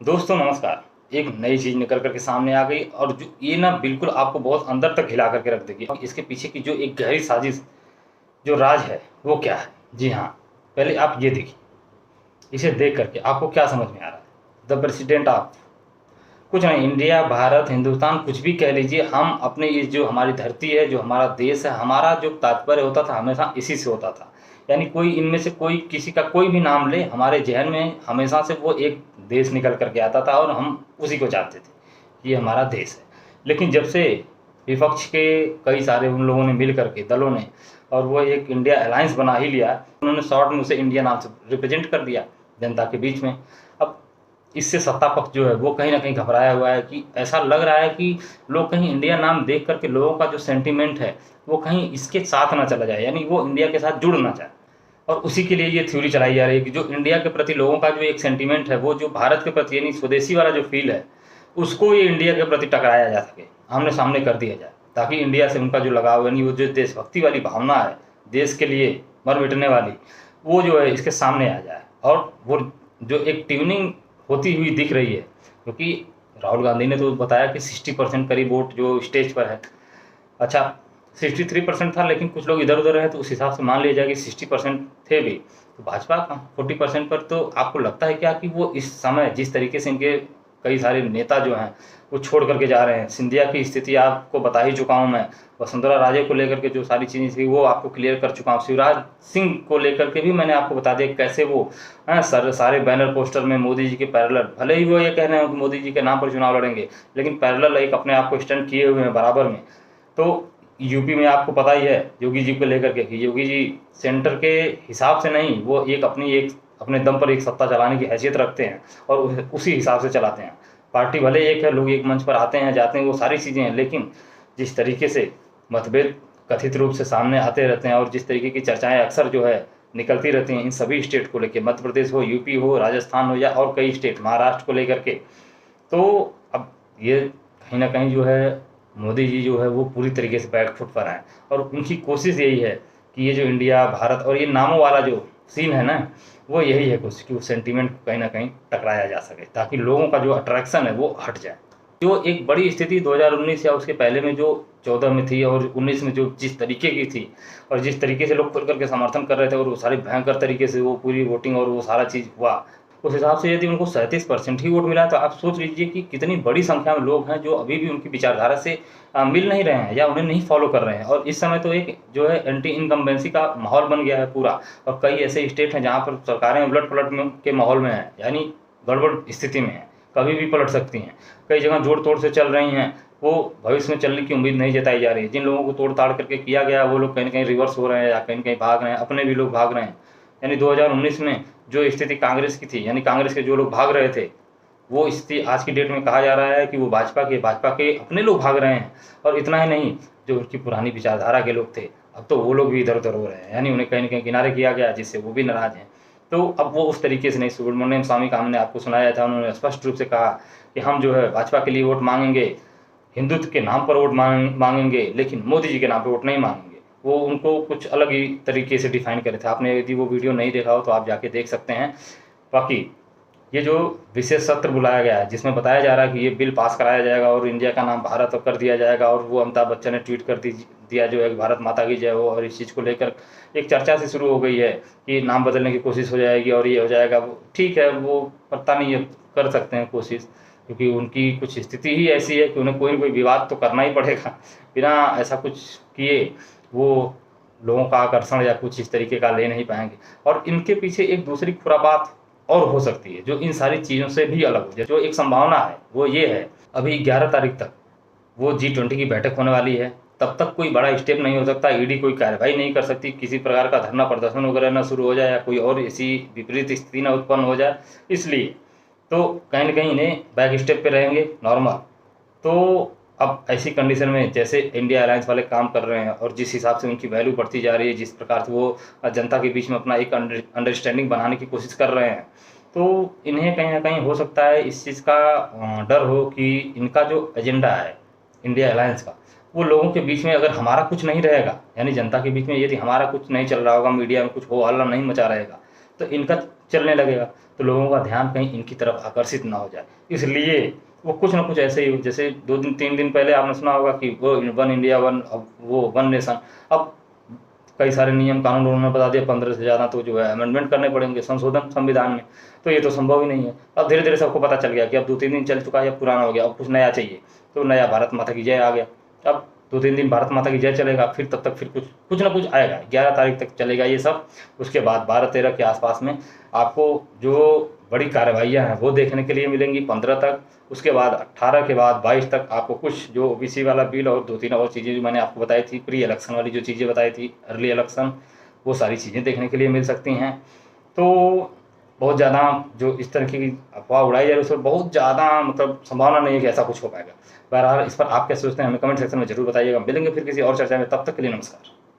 दोस्तों नमस्कार। एक नई चीज़ निकल कर के सामने आ गई और जो ये ना बिल्कुल आपको बहुत अंदर तक हिला करके रख देगी। इसके पीछे की जो एक गहरी साजिश, जो राज है, वो क्या है? जी हाँ, पहले आप ये देखिए। इसे देख करके आपको क्या समझ में आ रहा है? द प्रेसिडेंट ऑफ कुछ नहीं, इंडिया, भारत, हिंदुस्तान कुछ भी कह लीजिए, हम अपने इस जो हमारी धरती है, जो हमारा देश है, हमारा जो तात्पर्य होता था हमेशा इसी से होता था। यानी कोई इनमें से कोई किसी का कोई भी नाम ले, हमारे ज़हन में हमेशा से वो एक देश निकल कर के आता था और हम उसी को चाहते थे, ये हमारा देश है। लेकिन जब से विपक्ष के कई सारे उन लोगों ने मिल कर के दलों ने और वो एक इंडिया अलायंस बना ही लिया, उन्होंने शॉर्ट में उसे इंडिया नाम से रिप्रेजेंट कर दिया जनता के बीच में। अब इससे सत्ता पक्ष जो है वो कहीं न कहीं घबराया हुआ है कि ऐसा लग रहा है कि लोग कहीं इंडिया नाम देख कर के लोगों का जो सेंटिमेंट है, वो कहीं इसके साथ ना चला जाए, यानी वो इंडिया के साथ जुड़ ना जाए। और उसी के लिए ये थ्योरी चलाई जा रही है कि जो इंडिया के प्रति लोगों का जो एक सेंटिमेंट है, वो जो भारत के प्रति यानी स्वदेशी वाला जो फ़ील है, उसको ये इंडिया के प्रति टकराया जा सके, आमने-सामने कर दिया जाए। ताकि इंडिया से उनका जो लगाव यानी वो जो देशभक्ति वाली भावना है, देश के लिए मर-मिटने वाली, वो जो है इसके सामने आ जाए। और वो जो एक ट्यूनिंग होती हुई दिख रही है, क्योंकि राहुल गांधी ने तो बताया कि 60% करीब वोट जो स्टेज पर है। अच्छा, 63% था, लेकिन कुछ लोग इधर-उधर हैं तो उस हिसाब से मान लिया जाए कि 60% थे भी। तो भाजपा का 40% पर तो आपको लगता है क्या कि वो इस समय जिस तरीके से इनके कई सारे नेता जो हैं, वो छोड़ कर के जा रहे हैं। सिंधिया की स्थिति आपको बता ही चुका हूँ मैं। वसुंधरा राजे को लेकर के जो सारी चीज़ें थी वो आपको क्लियर कर चुका हूँ। शिवराज सिंह को लेकर के भी मैंने आपको बता दिया कैसे वो सारे बैनर पोस्टर में मोदी जी के पैरेलल, भले ही वो ये कह रहे हो कि मोदी जी के नाम पर चुनाव लड़ेंगे, लेकिन पैरेलल एक अपने आप को स्टैंड किए हुए हैं बराबर में। तो यूपी में आपको पता ही है योगी जी को लेकर के कि योगी जी सेंटर के हिसाब से नहीं, वो एक अपने दम पर एक सत्ता चलाने की हैसियत रखते हैं और उसी हिसाब से चलाते हैं। पार्टी भले एक है, लोग एक मंच पर आते हैं जाते हैं, वो सारी चीज़ें हैं, लेकिन जिस तरीके से मतभेद कथित रूप से सामने आते रहते हैं और जिस तरीके की चर्चाएं अक्सर जो है निकलती रहती हैं इन सभी स्टेट को लेकर, मध्य प्रदेश हो, यूपी हो, राजस्थान हो या और कई स्टेट, महाराष्ट्र को लेकर के, तो अब ये कहीं न कहीं जो है मोदी जी जो है वो पूरी तरीके से बैक फुट पर हैं और उनकी कोशिश यही है कि ये जो इंडिया, भारत और ये नामों वाला जो सीन है ना, वो यही है कोशिश कि उस सेंटीमेंट को कहीं न कहीं टकराया जा सके, ताकि लोगों का जो अट्रैक्शन है वो हट जाए। जो एक बड़ी स्थिति 2019 या उसके पहले में जो 14 में थी और 19 में जो जिस तरीके की थी और जिस तरीके से लोग खुल कर के समर्थन कर रहे थे और वो सारी भयंकर तरीके से वो पूरी वोटिंग और वो सारा चीज़ हुआ, उस हिसाब से यदि उनको 37% ही वोट मिला तो आप सोच लीजिए कि कितनी बड़ी संख्या में लोग हैं जो अभी भी उनकी विचारधारा से मिल नहीं रहे हैं या उन्हें नहीं फॉलो कर रहे हैं। और इस समय तो एक जो है एंटी इनकम्बेंसी का माहौल बन गया है पूरा, और कई ऐसे स्टेट हैं जहाँ पर सरकारें उलट-पलट में के माहौल में हैं, यानी गड़बड़ स्थिति में हैं, कभी भी पलट सकती हैं। कई जगह जोड़-तोड़ से चल रही हैं, वो भविष्य में चलने की उम्मीद नहीं जताई जा रही है। जिन लोगों को तोड़-ताड़ करके किया गया, वो लोग कहीं न कहीं रिवर्स हो रहे हैं या कहीं न कहीं भाग रहे हैं, अपने भी लोग भाग रहे हैं। यानी 2019 में जो स्थिति कांग्रेस की थी, यानी कांग्रेस के जो लोग भाग रहे थे, वो स्थिति आज की डेट में कहा जा रहा है कि वो भाजपा के अपने लोग भाग रहे हैं। और इतना ही नहीं, जो उनकी पुरानी विचारधारा के लोग थे, अब तो वो लोग भी इधर-उधर हो रहे हैं, यानी उन्हें कहीं न कहीं किनारे किया गया, जिससे वो भी नाराज़ हैं। तो अब वो उस तरीके से नहीं, सुब्रमण्यम स्वामी का हमने आपको सुनाया था, उन्होंने स्पष्ट रूप से कहा कि हम जो है भाजपा के लिए वोट माँगेंगे, हिंदुत्व के नाम पर वोट माँगेंगे, लेकिन मोदी जी के नाम पे वोट नहीं माँगेंगे। वो उनको कुछ अलग ही तरीके से डिफ़ाइन करे थे। आपने यदि वो वीडियो नहीं देखा हो तो आप जाके देख सकते हैं। बाकी ये जो विशेष सत्र बुलाया गया है, जिसमें बताया जा रहा है कि ये बिल पास कराया जाएगा और इंडिया का नाम भारत कर दिया जाएगा, और वो अमिताभ बच्चन ने ट्वीट कर दिया जो है कि भारत माता की जय हो, और इस चीज़ को लेकर एक चर्चा सी शुरू हो गई है कि नाम बदलने की कोशिश हो जाएगी और ये हो जाएगा। वो ठीक है, वो पता नहीं है, कर सकते हैं कोशिश, क्योंकि उनकी कुछ स्थिति ही ऐसी है कि उन्हें कोई न कोई विवाद तो करना ही पड़ेगा। बिना ऐसा कुछ किए वो लोगों का आकर्षण या कुछ इस तरीके का ले नहीं पाएँगे। और इनके पीछे एक दूसरी खुरापात और हो सकती है, जो इन सारी चीज़ों से भी अलग हो जाए। जो एक संभावना है, वो ये है, अभी 11 तारीख तक वो G20 की बैठक होने वाली है। तब तक कोई बड़ा स्टेप नहीं हो सकता, ईडी कोई कार्रवाई नहीं कर सकती, किसी प्रकार का धरना प्रदर्शन वगैरह ना शुरू हो जाए या कोई और ऐसी विपरीत स्थिति ना उत्पन्न हो जाए। इसलिए तो कहीं न कहीं इन्हें बैक स्टेप पे रहेंगे नॉर्मल। तो अब ऐसी कंडीशन में जैसे इंडिया अलायंस वाले काम कर रहे हैं और जिस हिसाब से उनकी वैल्यू बढ़ती जा रही है, जिस प्रकार से वो जनता के बीच में अपना एक अंडरस्टैंडिंग बनाने की कोशिश कर रहे हैं, तो इन्हें कहीं न कहीं हो सकता है इस चीज़ का डर हो कि इनका जो एजेंडा है इंडिया अलायंस का, वो लोगों के बीच में अगर हमारा कुछ नहीं रहेगा, यानी जनता के बीच में यदि हमारा कुछ नहीं चल रहा होगा, मीडिया में कुछ हो हल्ला नहीं मचा रहेगा, तो इनका चलने लगेगा, तो लोगों का ध्यान कहीं इनकी तरफ आकर्षित ना हो जाए। इसलिए वो कुछ ना कुछ ऐसे ही, जैसे 2 दिन 3 दिन पहले आपने सुना होगा कि वो वन इंडिया वन, अब वो वन नेशन, अब कई सारे नियम कानून उन्होंने बता दिया 15 से ज़्यादा तो जो है अमेंडमेंट करने पड़ेंगे, संशोधन संविधान में। तो ये तो संभव ही नहीं है। अब धीरे धीरे सबको पता चल गया कि अब 2-3 दिन चल चुका है, अब पुराना हो गया, अब कुछ नया चाहिए, तो नया भारत माता की जय आ गया। अब 2-3 दिन भारत माता की जय चलेगा, फिर तब तक फिर कुछ ना कुछ आएगा, 11 तारीख तक चलेगा ये सब। उसके बाद 12-13 के आसपास में आपको जो बड़ी कार्रवाइयाँ हैं वो देखने के लिए मिलेंगी 15 तक। उसके बाद 18 के बाद 22 तक आपको कुछ जो ओबीसी वाला बिल और 2-3 और चीज़ें जो मैंने आपको बताई थी, प्री इलेक्शन वाली जो चीज़ें बताई थी, अर्ली इलेक्शन, वो सारी चीज़ें देखने के लिए मिल सकती हैं। तो बहुत ज़्यादा जो इस तरह की अफवाह उड़ाई जा रही है, उस पर बहुत ज़्यादा मतलब संभावना नहीं है कि ऐसा कुछ हो पाएगा। बहरहाल इस पर आप क्या सोचते हैं हमें कमेंट सेक्शन में ज़रूर बताइएगा। मिलेंगे फिर किसी और चर्चा में, तब तक के लिए नमस्कार।